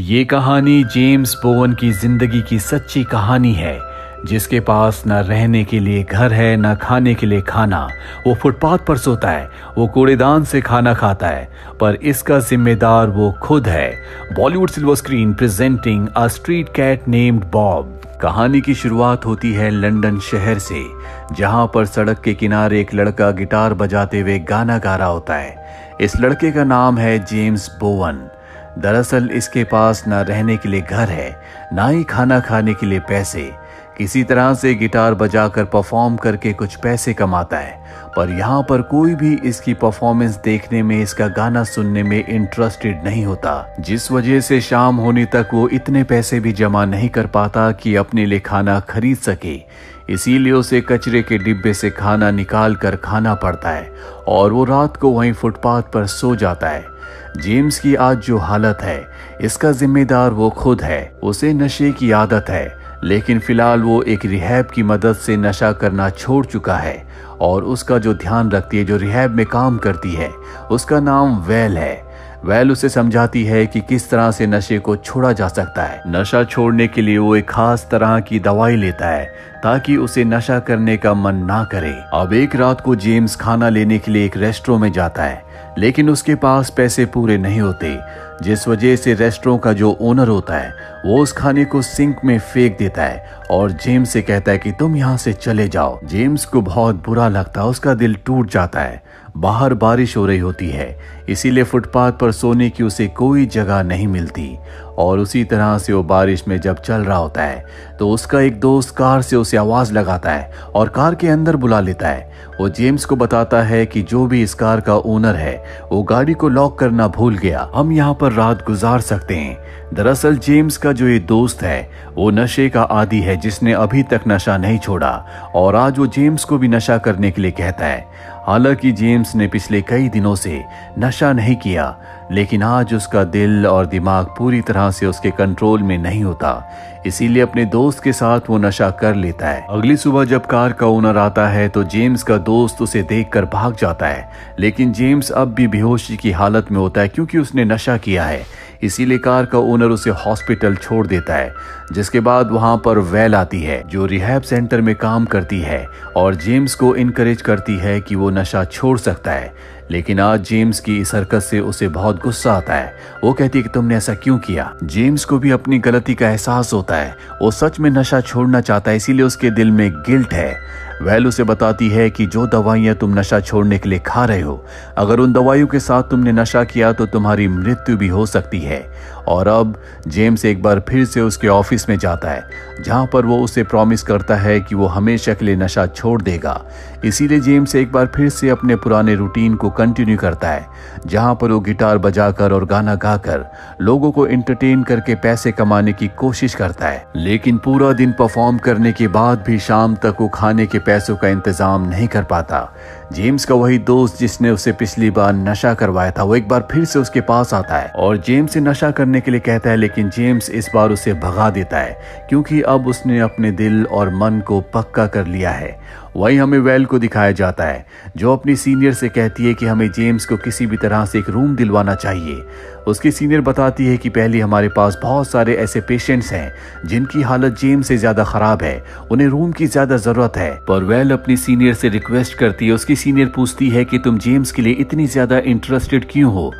ये कहानी जेम्स बोवन की जिंदगी की सच्ची कहानी है, जिसके पास न रहने के लिए घर है न खाने के लिए खाना। वो फुटपाथ पर सोता है, वो कूड़ेदान से खाना खाता है, पर इसका जिम्मेदार वो खुद है। Bollywood silver screen presenting a street cat named Bob. कहानी की शुरुआत होती है लंदन शहर से, जहां पर सड़क के किनारे एक लड़का गिटार बजाते हुए गाना गा रहा होता है। इस लड़के का नाम है जेम्स बोवन। दरअसल इसके पास ना रहने के लिए घर है, ना ही खाना खाने के लिए पैसे। किसी तरह से गिटार बजाकर परफॉर्म करके कुछ पैसे कमाता है, पर यहाँ पर कोई भी इसकी परफॉर्मेंस देखने में, इसका गाना सुनने में इंटरेस्टेड नहीं होता, जिस वजह से शाम होने तक वो इतने पैसे भी जमा नहीं कर पाता कि अपने लिए खाना खरीद सके। इसीलिए उसे कचरे के डिब्बे से खाना निकाल कर खाना पड़ता है और वो रात को वहीं फुटपाथ पर सो जाता है। जेम्स की आज जो हालत है, इसका जिम्मेदार वो खुद है। उसे नशे की आदत है, लेकिन फिलहाल वो एक रिहैब की मदद से नशा करना छोड़ चुका है और उसका जो ध्यान रखती है, जो रिहैब में काम करती है, उसका नाम वेल है। वेल उसे समझाती है कि किस तरह से नशे को छोड़ा जा सकता है। नशा छोड़ने के लिए वो एक खास तरह की दवाई लेता है ताकि उसे नशा करने का मन ना करे। अब एक रात को जेम्स खाना लेने के लिए एक रेस्टोरेंट में जाता है, लेकिन उसके पास पैसे पूरे नहीं होते, जिस वजह से रेस्टोरेंट का जो ओनर होता है वो उस खाने को सिंक में फेंक देता है और जेम्स से कहता है कि तुम यहाँ से चले जाओ। जेम्स को बहुत बुरा लगता है, उसका दिल टूट जाता है। बाहर बारिश हो रही होती है, इसीलिए फुटपाथ पर सोने की उसे कोई जगह नहीं मिलती और उसी तरह से वो बारिश में जब चल रहा होता है तो उसका एक दोस्त कार से उसे आवाज लगाता है और कार के अंदर बुला लेता है। वो जेम्स को बताता है कि जो भी इस कार का ओनर है वो गाड़ी को लॉक करना भूल गया, हम यहाँ पर रात गुजार सकते हैं। दरअसल जेम्स का जो ये दोस्त है वो नशे का आदी है, जिसने अभी तक नशा नहीं छोड़ा और आज वो जेम्स को भी नशा करने के लिए कहता है। हालांकि जेम्स ने पिछले कई दिनों से नशा नहीं किया, लेकिन आज उसका दिल और दिमाग पूरी तरह से उसके कंट्रोल में नहीं होता, इसीलिए अपने दोस्त के साथ वो नशा कर लेता है। अगली सुबह जब कार का ओनर आता है तो जेम्स का दोस्त उसे देखकर भाग जाता है, लेकिन जेम्स अब भी बेहोशी की हालत में होता है क्योंकि उसने नशा किया है। इसीलिए कार का ओनर उसे हॉस्पिटल छोड़ देता है, जिसके बाद वहां पर वेल आती है जो रिहैब सेंटर में काम करती है और जेम्स को इनकरेज करती है कि वो नशा छोड़ सकता है। लेकिन आज जेम्स की इस हरकत से उसे बहुत गुस्सा आता है। वो कहती है कि तुमने ऐसा क्यों किया। जेम्स को भी अपनी गलती का एहसास होता है, वो सच में नशा छोड़ना चाहता है, इसीलिए उसके दिल में गिल्ट है। वेल उसे बताती है कि जो दवाइयां तुम नशा छोड़ने के लिए खा रहे हो, अगर उन दवाइयों के साथ तुमने नशा किया तो तुम्हारी मृत्यु भी हो सकती है। और अब जेम्स एक बार फिर से उसके ऑफिस में जाता है, जहां पर वो उसे प्रॉमिस करता है कि वो हमेशा के लिए नशा छोड़ देगा। इसीलिए जेम्स एक बार फिर से अपने पुराने रूटीन को कंटिन्यू करता है, जहां पर वो गिटार बजाकर और गाना गाकर लोगों को एंटरटेन करके पैसे कमाने की कोशिश करता है। लेकिन पूरा दिन परफॉर्म करने के बाद भी शाम तक वो खाने के पैसों का इंतजाम नहीं कर पाता। जेम्स का वही दोस्त जिसने उसे पिछली बार नशा करवाया था, वो एक बार फिर से उसके पास आता है और जेम्स से नशा करने के लिए कहता है, लेकिन जेम्स इस बार उसे भगा देता है क्योंकि अब उसने अपने दिल और मन को पक्का कर लिया है। वहीं हमें वेल को दिखाया जाता है जो अपनी सीनियर से कहती है कि हमें जेम्स को किसी भी तरह से एक रूम दिलवाना चाहिए। उसकी सीनियर बताती है कि पहले हमारे पास बहुत सारे ऐसे पेशेंट्स हैं जिनकी हालत जेम्स से ज्यादा खराब है, उन्हें रूम की ज्यादा जरूरत है। पर वेल अपनी सीनियर से रिक्वेस्ट करती है। उसकी सीनियर पूछती है कि तुम जेम्स के लिए इतनी ज्यादा इंटरेस्टेड क्यों हो।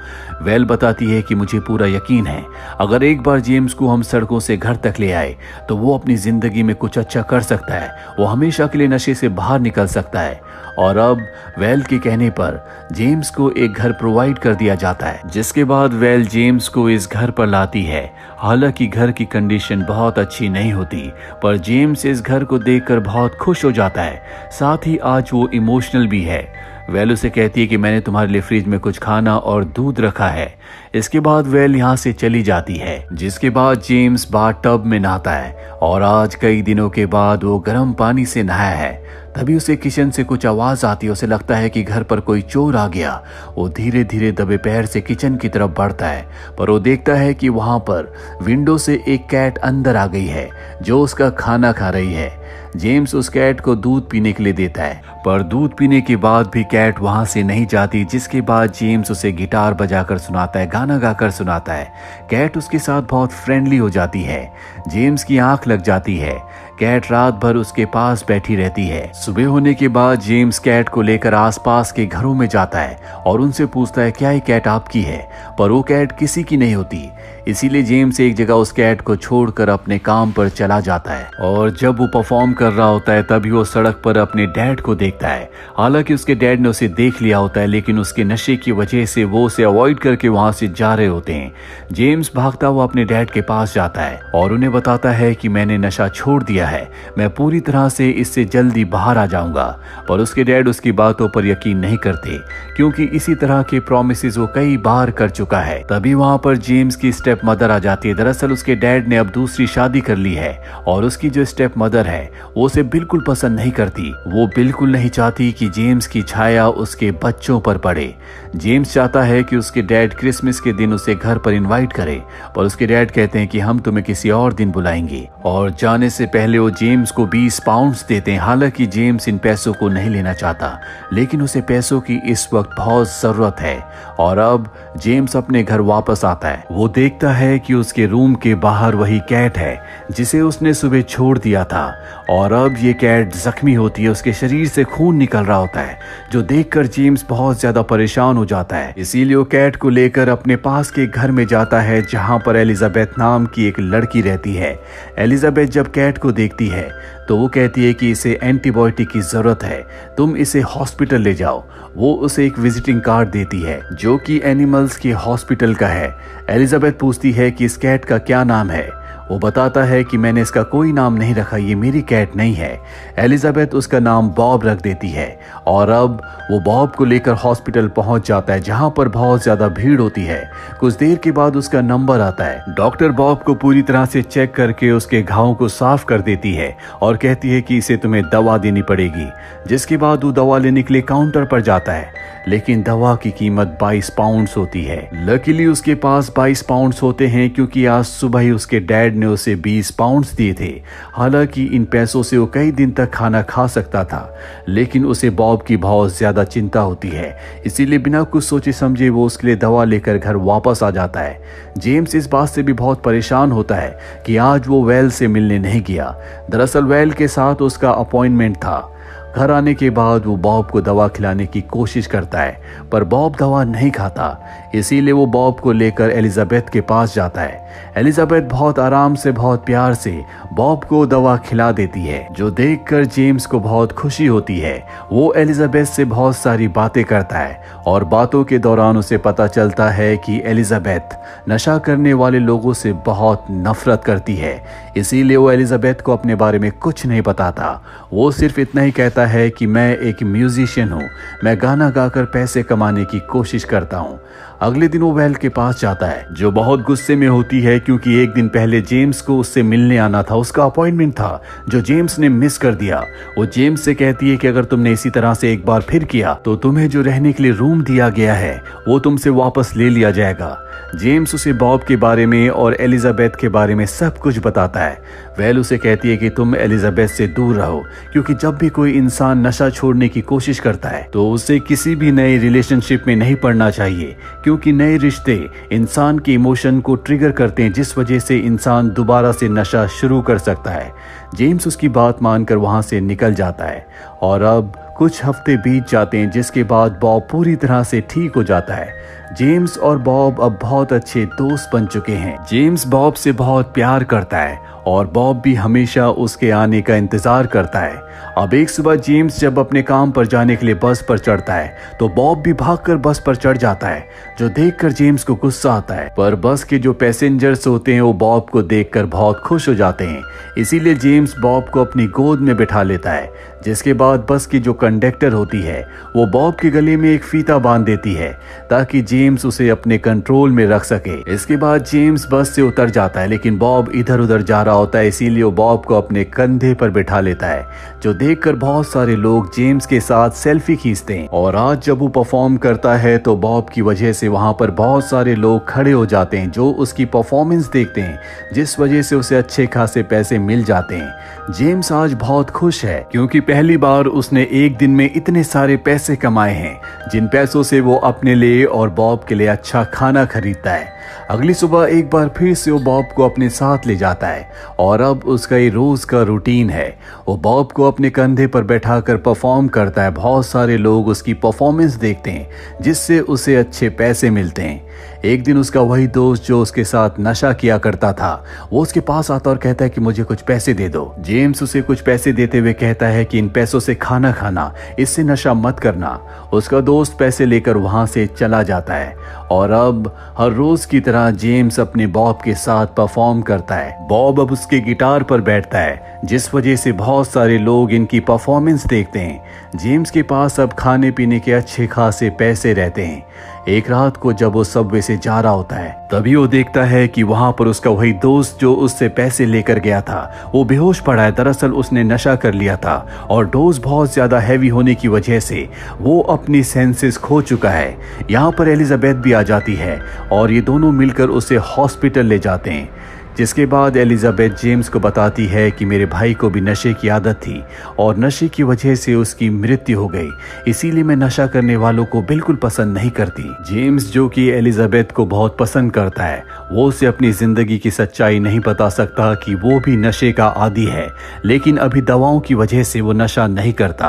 वेल बताती है कि मुझे पूरा यकीन है, अगर एक बार जेम्स को हम सड़कों से घर तक ले आए तो वो अपनी जिंदगी में कुछ अच्छा कर सकता है, वो हमेशा के लिए नशे से बाहर निकल सकता है। और अब वेल के कहने पर जेम्स को एक घर प्रोवाइड कर दिया जाता है, जिसके बाद वेल जेम्स को इस घर पर लाती है। हालांकि घर की कंडीशन बहुत अच्छी नहीं होती, पर जेम्स इस घर को देखकर बहुत खुश हो जाता है, साथ ही आज वो इमोशनल भी है। वेल उसे कहती है कि मैंने तुम्हारे लिए फ्रिज में कुछ खाना और दूध रखा है। इसके बाद वेल यहाँ से चली जाती है, जिसके बाद जेम्स बाथ टब में नहाता है और आज कई दिनों के बाद वो गर्म पानी से नहाया है। तभी उसे किचन से कुछ आवाज आती है, उसे लगता है कि घर पर कोई चोर आ गया। वो धीरे धीरे दबे पैर से किचन की तरफ बढ़ता है, पर वो देखता है कि वहां पर विंडो से एक कैट अंदर आ गई है जो उसका खाना खा रही है। जेम्स उस कैट को दूध पीने के लिए देता है, पर दूध पीने के बाद भी कैट वहां से नहीं जाती, जिसके बाद जेम्स उसे गिटार बजाकर सुनाता है, गाना गाकर सुनाता है। कैट उसके साथ बहुत फ्रेंडली हो जाती है। जेम्स की आंख लग जाती है। कैट रात भर उसके पास बैठी रहती है। सुबह होने के बाद जेम्स कैट को लेकर आसपास के घरों में जाता है और उनसे पूछता है क्या ये कैट आपकी है, पर वो कैट किसी की नहीं होती। इसीलिए जेम्स एक जगह उस कैट को छोड़कर अपने काम पर चला जाता है और जब वो परफॉर्म कर रहा होता है तभी वो सड़क पर अपने डैड को देखता है। हालांकि उसके डैड ने उसे देख लिया होता है, लेकिन उसके नशे की वजह से वो उसे अवॉइड करके वहां से जा रहे होते हैं। जेम्स भागता हुआ अपने डैड के पास जाता है और उन्हें बताता है कि मैंने नशा छोड़ दिया है, मैं पूरी तरह से इससे जल्दी बाहर आ जाऊंगा। पर उसके डैड उसकी बातों पर यकीन नहीं करते, क्योंकि इसी तरह के प्रॉमिसेस वो कई बार कर चुका है। तभी वहां पर जेम्स की स्टेप मदर आ जाती है। दरअसल उसके डैड ने अब दूसरी शादी कर ली है और उसकी जो स्टेप मदर है वो उसे बिल्कुल पसंद नहीं करती। वो बिल्कुल नहीं चाहती कि जेम्स की छाया उसके बच्चों पर पड़े। जेम्स चाहता है कि उसके डैड क्रिसमस के दिन उसे घर पर इनवाइट करे, पर उसके डैड कहते हैं कि हम तुम्हें किसी और दिन बुलाएंगे। और जाने से पहले वो जेम्स को 20 पाउंड्स देते हैं। हालांकि जेम्स इन पैसों को नहीं लेना चाहता, लेकिन उसे पैसों की इस वक्त बहुत जरूरत है। और अब जेम्स अपने घर वापस आता है। वो देखता है कि उसके रूम के बाहर वही कैट है जिसे उसने सुबह छोड़ दिया था, और अब ये कैट जख्मी होती है, उसके शरीर से खून निकल रहा होता है, जो देखकर जेम्स बहुत ज्यादा परेशान हो जाता है। इसीलिए वो कैट को लेकर अपने पास के घर में जाता है जहां पर एलिजाबेथ नाम की एक लड़की रहती है। एलिजाबेथ जब कैट को देखती है तो वो कहती है कि इसे एंटीबायोटिक की जरूरत है, तुम इसे हॉस्पिटल ले जाओ। वो उसे एक विजिटिंग कार्ड देती है जो कि एनिमल्स के हॉस्पिटल का है। एलिजाबेथ पूछती है कि इस कैट का क्या नाम है। वो बताता है कि मैंने इसका कोई नाम नहीं रखा, ये मेरी कैट नहीं है। एलिजाबेथ उसका नाम बॉब रख देती है और अब वो बॉब को लेकर हॉस्पिटल पहुंच जाता है जहां पर बहुत ज्यादा भीड़ होती है। कुछ देर के बाद उसका नंबर आता है। डॉक्टर बॉब को पूरी तरह से चेक करके उसके घावों को साफ कर देती है और कहती है कि इसे तुम्हें दवा देनी पड़ेगी। जिसके बाद वो दवा लेने के लिए काउंटर पर जाता है, लेकिन दवा की कीमत 22 पाउंड्स होती है। लकीली उसके पास 22 पाउंड्स होते हैं क्योंकि आज सुबह ही उसके डैड ने उसे 20 पाउंड्स दिए थे। हालांकि इन पैसों से वो कई दिन तक खाना खा सकता था, लेकिन उसे बॉब की बहुत ज्यादा चिंता होती है। इसीलिए बिना कुछ सोचे समझे वो उसके लिए दवा लेकर घर वापस आ जाता है। जेम्स इस बात से भी बहुत परेशान होता है कि आज वो वेल से मिलने नहीं गया। दरअसल वेल के साथ उसका अपॉइंटमेंट था। घर आने के बाद वो बॉब को दवा खिलाने की कोशिश करता है, पर बॉब दवा नहीं खाता। इसीलिए वो बॉब को लेकर एलिजाबेथ के पास जाता है। एलिजाबेथ बहुत आराम से, बहुत प्यार से बॉब को दवा खिला देती है, जो देखकर जेम्स को बहुत खुशी होती है। वो एलिजाबेथ से बहुत सारी बातें करता है और बातों के दौरान उसे पता चलता है कि एलिजाबेथ नशा करने वाले लोगों से बहुत नफरत करती है। इसीलिए वो एलिजाबेथ को अपने बारे में कुछ नहीं बताता। वो सिर्फ इतना ही कहता है कि मैं एक म्यूजिशियन हूँ, मैं गाना गाकर पैसे कमाने की कोशिश करता हूँ। अगले दिन वो वेल के पास जाता है, जो बहुत गुस्से में होती है क्योंकि एक दिन पहले जेम्स को उससे मिलने आना था, उसका अपॉइंटमेंट था जो जेम्स ने मिस कर दिया। वो जेम्स से कहती है कि अगर तुमने इसी तरह से एक बार फिर किया तो तुम्हें जो रहने के लिए रूम दिया गया है वो तुमसे वापस ले लिया जाएगा। जेम्स उसे बॉब के बारे में और एलिजाबेथ के बारे में सब कुछ बताता है। वेल उसे कहती है कि तुम एलिजाबेथ से दूर रहो, क्योंकि जब भी कोई इंसान नशा छोड़ने की कोशिश करता है तो उसे किसी भी नए रिलेशनशिप में नहीं पड़ना चाहिए, क्योंकि नए रिश्ते इंसान के इमोशन को ट्रिगर करते हैं, जिस वजह से इंसान दोबारा से नशा शुरू कर सकता है। जेम्स उसकी बात मानकर वहां से निकल जाता है और अब कुछ हफ्ते बीत जाते हैं, जिसके बाद बॉब पूरी तरह से ठीक हो जाता है। जेम्स और बॉब अब बहुत अच्छे दोस्त बन चुके हैं। जेम्स बॉब से बहुत प्यार करता है और बॉब भी हमेशा उसके आने का इंतजार करता है। अब एक सुबह जेम्स जब अपने काम पर जाने के लिए बस पर चढ़ता है तो बॉब भी भागकर बस पर चढ़ जाता है, जो देखकर जेम्स को गुस्सा आता है। पर बस के जो पैसेंजर्स होते हैं वो बॉब को देखकर बहुत खुश हो जाते हैं। इसीलिए जेम्स बॉब को अपनी गोद में बिठा लेता है, जिसके बाद बस के जो कंडक्टर होती है वो बॉब के गले में एक फीता बांध देती है ताकि जेम्स उसे अपने कंट्रोल में रख सके। इसके बाद जेम्स बस से उतर जाता है, लेकिन बॉब इधर उधर जा रहा होता है, इसीलिए वो बॉब को अपने कंधे पर बिठा लेता है, जो देखकर बहुत सारे लोग जेम्स के साथ सेल्फी खींचते हैं। और आज जब वो परफॉर्म करता है तो बॉब की वजह से वहां पर बहुत सारे लोग खड़े हो जाते हैं जो उसकी परफॉर्मेंस देखते हैं, जिस वजह से उसे अच्छे खासे पैसे मिल जाते हैं। जेम्स आज बहुत खुश है क्योंकि पहली बार उसने एक दिन में इतने सारे पैसे कमाए हैं, जिन पैसों से वो अपने लिए और बॉब के लिए अच्छा खाना खरीदता है। अगली सुबह एक बार फिर से वो बॉब को अपने साथ ले जाता है और अब उसका ये रोज का रूटीन है। वो बॉब को अपने कंधे पर बैठाकर परफॉर्म करता है। बहुत सारे लोग उसकी परफॉर्मेंस देखते हैं, जिससे उसे अच्छे पैसे मिलते हैं। एक दिन उसका वही दोस्त जो उसके साथ नशा किया करता था, वो उसके पास आता और कहता है कि मुझे कुछ पैसे दे दो। जेम्स उसे कुछ पैसे देते हुए कहता है कि इन पैसों से खाना खाना, इससे नशा मत करना। उसका दोस्त पैसे लेकर वहां से चला जाता है और अब हर रोज की तरह जेम्स अपने बॉब के साथ परफॉर्म करता है। बॉब अब उसके गिटार पर बैठता है, जिस वजह से बहुत सारे लोग इनकी परफॉर्मेंस देखते हैं। जेम्स के पास अब खाने पीने के अच्छे खासे पैसे रहते हैं। एक रात को जब वो सबवे से जा रहा होता है, तभी वो देखता है कि वहां पर उसका वही दोस्त जो उससे पैसे लेकर गया था वो बेहोश पड़ा है। दरअसल उसने नशा कर लिया था और डोज बहुत ज्यादा हैवी होने की वजह से वो अपनी सेंसेस खो चुका है। यहाँ पर एलिजाबेथ भी आ जाती है और ये दोनों मिलकर उसे हॉस्पिटल ले जाते हैं, जिसके बाद एलिजाबेथ जेम्स को बताती है कि मेरे भाई को भी नशे की आदत थी और नशे की वजह से उसकी मृत्यु हो गई, इसीलिए मैं नशा करने वालों को बिल्कुल पसंद नहीं करती। जेम्स जो कि एलिजाबेथ को बहुत पसंद करता है, वो उसे अपनी जिंदगी की सच्चाई नहीं बता सकता कि वो भी नशे का आदी है, लेकिन अभी दवाओं की वजह से वो नशा नहीं करता।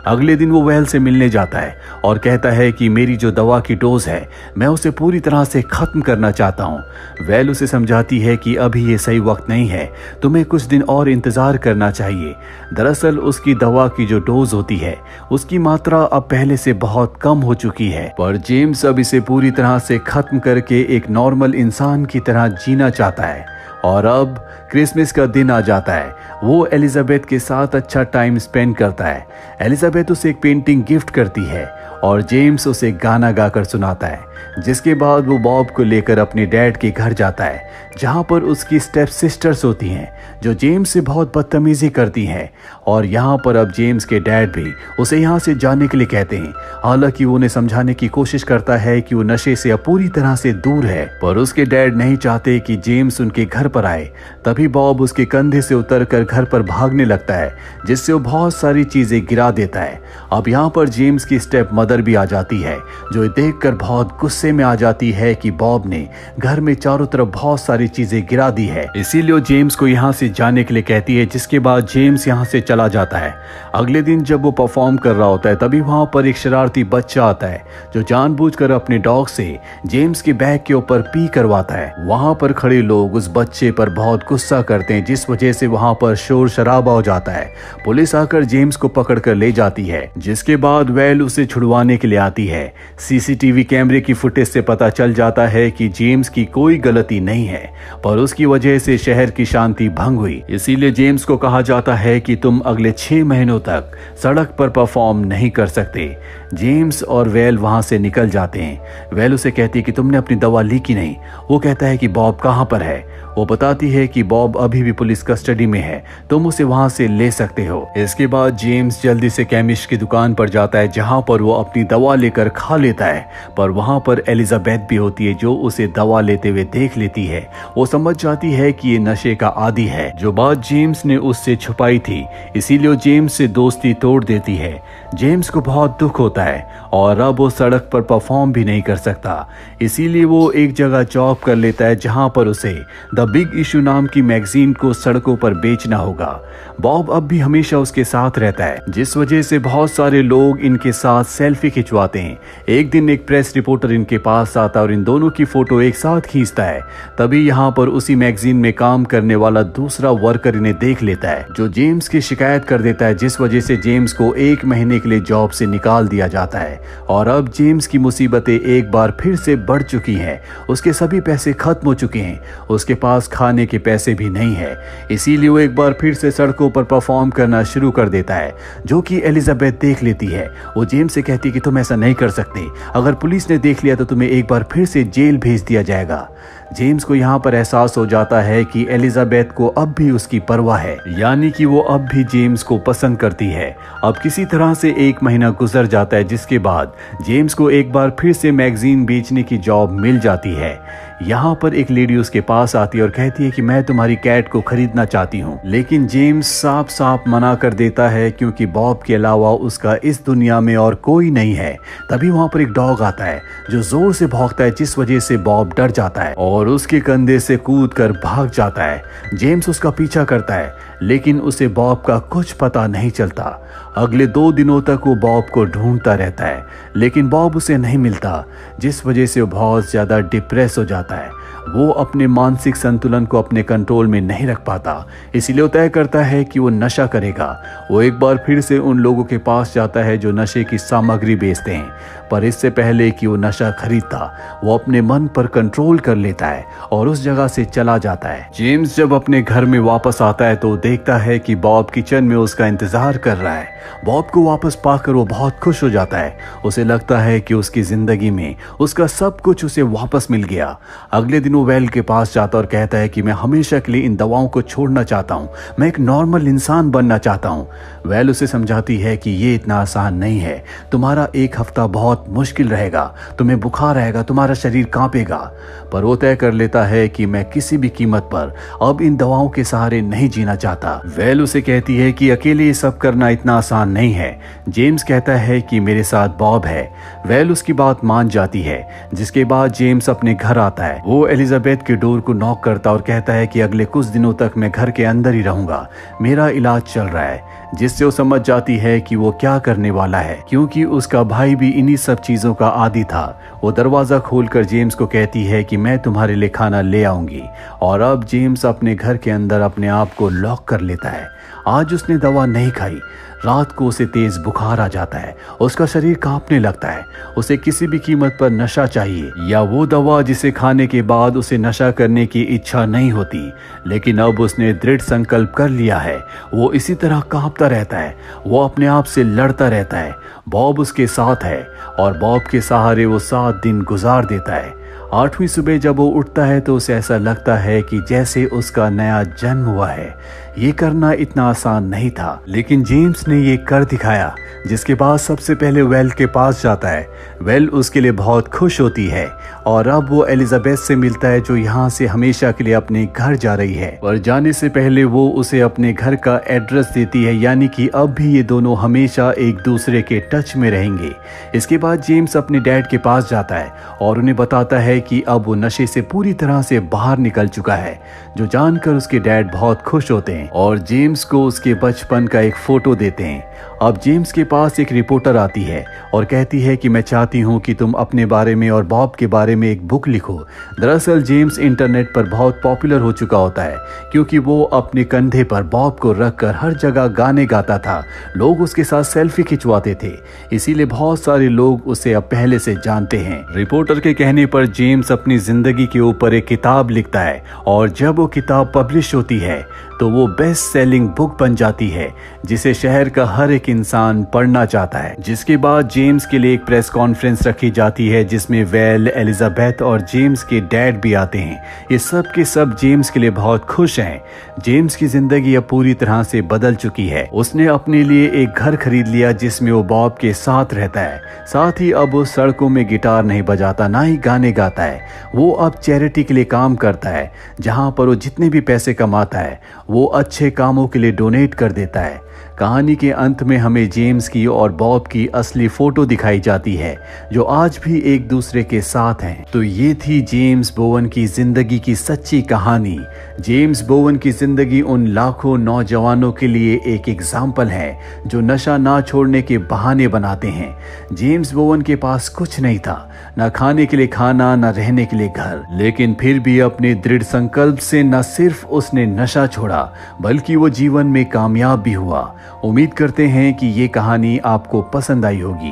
अगले दिन वो वेल से मिलने जाता है और कहता है कि मेरी जो दवा की डोज है मैं उसे पूरी तरह से खत्म करना चाहता हूँ। वेल उसे समझाती है कि अभी ये सही वक्त नहीं है, तुम्हें कुछ दिन और इंतजार करना चाहिए। दरअसल उसकी दवा की जो डोज होती है उसकी मात्रा अब पहले से बहुत कम हो चुकी है, पर जेम्स अब इसे पूरी तरह से खत्म करके एक नॉर्मल इंसान की तरह जीना चाहता है। और अब क्रिसमस का दिन आ जाता है। वो एलिजाबेथ के साथ अच्छा टाइम स्पेंड करता है। एलिजाबेथ उसे एक पेंटिंग गिफ्ट करती है और जेम्स उसे गाना गाकर सुनाता है, जिसके बाद वो बॉब को लेकर अपने डैड के घर जाता है, जहां पर उसकी स्टेप सिस्टर्स होती हैं जो जेम्स से बहुत बदतमीजी करती हैं। और यहाँ पर अब जेम्स के डैड भी उसे यहाँ से जाने के लिए कहते हैं। हालांकि वो उन्हें समझाने की कोशिश करता है कि वो नशे से अब पूरी तरह से दूर है, पर उसके डैड नहीं चाहते कि जेम्स उनके घर पर आए। तभी बॉब उसके कंधे से उतरकर घर पर भागने लगता है, जिससे वो बहुत सारी चीजें गिरा देता है। अब यहाँ पर जेम्स की स्टेप मदर भी आ जाती है, जो देखकर बहुत गुस्से में आ जाती है कि बॉब ने घर में चारों तरफ बहुत सारी चीजें गिरा दी है। इसीलिए वो जेम्स को यहाँ से जाने के लिए कहती है, जिसके बाद जेम्स यहाँ से चला जाता है। अगले दिन जब वो परफॉर्म कर रहा होता है, तभी वहां पर एक शरारती बच्चा आता है जो जानबूझकर अपने डॉग से जेम्स के बैग के ऊपर पी करवाता है। वहां पर खड़े लोग उस बच्चे पर बहुत गुस्सा करते हैं, जिस वजह से वहां पर शोर शराबा हो जाता है। पुलिस आकर जेम्स को पकड़कर ले जाती है, जिसके बाद वेल उसे छुड़वाने के लिए आती है। सीसीटीवी कैमरे की फुटेज से पता चल जाता है कि जेम्स की कोई गलती नहीं है, पर उसकी वजह से शहर की शांति भंग हुई। इसीलिए जेम्स को कहा जाता है कि तुम अगले 6 महीनों तक सड़क पर परफॉर्म नहीं कर सकते। जेम्स और वेल वहां से निकल जाते हैं। वेल उसे कहती है कि तुमने अपनी दवा ली कि नहीं। वो कहता है कि बॉब कहां पर है। वो बताती है कि बॉब अभी भी पुलिस कस्टडी में है, तुम उसे वहां से ले सकते हो। इसके बाद जेम्स जल्दी से केमिस्ट की दुकान पर जाता है, जहां पर वो अपनी दवा लेकर खा लेता है, पर वहां पर एलिजाबेथ भी होती है जो उसे दवा लेते हुए देख लेती है। वो समझ जाती है कि ये नशे का आदी है, जो बात जेम्स ने उससे छुपाई थी, इसीलिए वो जेम्स से दोस्ती तोड़ देती है। जेम्स को बहुत दुख होता है और अब वो सड़क पर परफॉर्म भी नहीं कर सकता, इसीलिए वो एक जगह जॉब कर लेता है जहां पर उसे द बिग इशू नाम की मैगजीन को सड़कों पर बेचना होगा। बॉब अब भी हमेशा उसके साथ रहता है, जिस वजह से बहुत सारे लोग इनके साथ सेल्फी खिंचवाते हैं। एक दिन एक प्रेस रिपोर्टर इनके पास आता है और इन दोनों की फोटो एक साथ खींचता है। तभी यहाँ पर उसी मैगजीन में काम करने वाला दूसरा वर्कर इन्हें देख लेता है, जो जेम्स की शिकायत कर देता है, जिस वजह से जेम्स को 1 महीने के लिए जॉब से निकाल दिया जाता है और अब जेम्स की मुसीबतें एक बार फिर से बढ़ चुकी हैं। उसके सभी पैसे खत्म हो चुके हैं, उसके पास खाने के पैसे भी नहीं है। इसीलिए वो एक बार फिर से सड़कों पर परफॉर्म करना शुरू कर देता है, जो कि एलिजाबेथ देख लेती है। वो जेम्स से कहती है कि तुम ऐसा नहीं कर सकते, अगर पुलिस ने देख लिया तो तुम्हें एक बार फिर से जेल भेज दिया जाएगा। जेम्स को यहाँ पर एहसास हो जाता है कि एलिजाबेथ को अब भी उसकी परवाह है, यानी कि वो अब भी जेम्स को पसंद करती है। अब किसी तरह से 1 महीना गुजर जाता है, जिसके बाद जेम्स को एक बार फिर से मैगजीन बेचने की जॉब मिल जाती है। यहाँ पर एक लेडी उसके पास आती है और कहती है कि मैं तुम्हारी कैट को खरीदना चाहती हूँ, लेकिन जेम्स साफ साफ मना कर देता है क्योंकि बॉब के अलावा उसका इस दुनिया में और कोई नहीं है। तभी वहाँ पर एक डॉग आता है जो जोर से भौंकता है, जिस वजह से बॉब डर जाता है और उसके कंधे से कूद कर भाग जाता है। जेम्स उसका पीछा करता है, लेकिन उसे बॉब का कुछ पता नहीं चलता। अगले 2 दिनों तक वो बॉब को ढूंढता रहता है, लेकिन बॉब उसे नहीं मिलता, जिस वजह से वो बहुत ज्यादा डिप्रेस हो जाता है। वो अपने मानसिक संतुलन को अपने कंट्रोल में नहीं रख पाता, इसीलिए वो तय करता है कि वो नशा करेगा। वो एक बार फिर से उन लोगों के पास जाता है जो नशे की सामग्री बेचते हैं, पर इससे पहले कि वो नशा खरीदता, वो अपने मन पर कंट्रोल कर लेता है और उस जगह से चला जाता है। जेम्स जब अपने घर में वापस आता है तो देखता है कि बॉब किचन में उसका इंतजार कर रहा है। बॉब को वापस पाकर वो बहुत खुश हो जाता है। उसे लगता है कि उसकी जिंदगी में उसका सब कुछ उसे वापस मिल गया। अगले दिन वो वेल के पास जाता और कहता है कि मैं हमेशा के लिए इन दवाओं को छोड़ना चाहता हूँ, मैं एक नॉर्मल इंसान बनना चाहता हूँ। वेल उसे समझाती है कि ये इतना आसान नहीं है, तुम्हारा 1 हफ्ता बहुत मुश्किल रहेगा, तुम्हें बुखार आएगा, तुम्हारा शरीर कांपेगा। पर वो तय कर लेता है कि मैं किसी भी कीमत पर अब इन दवाओं के सहारे नहीं जीना चाहता। वेल उसे कहती है कि अकेले ये सब करना इतना आसान नहीं है। जेम्स कहता है कि मेरे साथ बॉब है। वेल उसकी बात मान जाती है, जिसके बाद जेम्स अपने घर आता है। वो एलिजाबेथ के डोर को नॉक करता और कहता है कि अगले कुछ दिनों तक मैं घर के अंदर ही रहूंगा, मेरा इलाज चल रहा है, जिससे वो समझ जाती है कि वो क्या करने वाला है, क्योंकि उसका भाई भी इन्हीं सब चीजों का आदी था। वो दरवाजा खोलकर जेम्स को कहती है कि मैं तुम्हारे लिए खाना ले आऊंगी, और अब जेम्स अपने घर के अंदर अपने आप को लॉक कर लेता है। आज उसने दवा नहीं खाई। रात को उसे तेज बुखार आ जाता है, उसका शरीर कांपने लगता है। उसे किसी भी कीमत पर नशा चाहिए, या वो दवा जिसे खाने के बाद उसे नशा करने की इच्छा नहीं होती। लेकिन अब उसने दृढ़ संकल्प कर लिया है। वो इसी तरह कांपता रहता है, वो अपने आप से लड़ता रहता है। बॉब उसके साथ है और बॉब के सहारे वो 7 दिन गुजार देता है। 8वीं सुबह जब वो उठता है तो उसे ऐसा लगता है कि जैसे उसका नया जन्म हुआ है। ये करना इतना आसान नहीं था, लेकिन जेम्स ने ये कर दिखाया, जिसके बाद सबसे पहले वेल के पास जाता है। वेल उसके लिए बहुत खुश होती है और अब वो एलिजाबेथ से मिलता है, जो यहाँ से हमेशा के लिए अपने घर जा रही है। पर जाने से पहले वो उसे अपने घर का एड्रेस देती है, यानी कि अब भी ये दोनों हमेशा एक दूसरे के टच में रहेंगे। इसके बाद जेम्स अपने डैड के पास जाता है और उन्हें बताता है कि अब वो नशे से पूरी तरह से बाहर निकल चुका है, जो जानकर उसके डैड बहुत खुश होते हैं और जेम्स को उसके बचपन का एक फोटो देते हैं। अब जेम्स के पास एक रिपोर्टर आती है और कहती है कि मैं चाहती हूँ कि तुम अपने बारे में और बॉब के बारे में एक बुक लिखो। दरअसल जेम्स इंटरनेट पर बहुत पॉपुलर हो चुका होता है, क्योंकि वो अपने कंधे पर बॉब को रखकर हर जगह गाने गाता था। लोग उसके साथ सेल्फी खिंचवाते थे, इसीलिए बहुत सारे लोग उसे अब पहले से जानते हैं। रिपोर्टर के कहने पर जेम्स अपनी जिंदगी के ऊपर एक किताब लिखता है और जब वो किताब पब्लिश होती है तो वो बेस्ट सेलिंग बुक बन जाती है, जिसे शहर का हर एक इंसान पढ़ना चाहता है। जिसके बाद जेम्स के लिए एक प्रेस कॉन्फ्रेंस रखी जाती है, जिसमें वेल, एलिजाबेथ और जेम्स के डैड भी आते हैं। ये सब के सब जेम्स के लिए बहुत खुश हैं। जेम्स की जिंदगी अब पूरी तरह से बदल चुकी है। उसने अपने लिए एक घर खरीद लिया, जिसमें वो बॉब के साथ रहता है। साथ ही अब वो सड़कों में गिटार नहीं बजाता, ना ही गाने गाता है। वो अब चैरिटी के लिए काम करता है, जहां पर वो जितने भी पैसे कमाता है वो अच्छे कामों के लिए डोनेट कर देता है। कहानी के अंत में हमें जेम्स की और बॉब की असली फोटो दिखाई जाती है, जो आज भी एक दूसरे के साथ हैं। तो ये थी जेम्स बोवन की जिंदगी की सच्ची कहानी। जेम्स बोवन की जिंदगी उन लाखों नौजवानों के लिए एक एग्जाम्पल है जो नशा ना छोड़ने के बहाने बनाते हैं। जेम्स बोवन के पास कुछ नहीं था, ना खाने के लिए खाना, ना रहने के लिए घर, लेकिन फिर भी अपने दृढ़ संकल्प से न सिर्फ उसने नशा छोड़ा, बल्कि वो जीवन में कामयाब भी हुआ। उम्मीद करते हैं कि ये कहानी आपको पसंद आई होगी।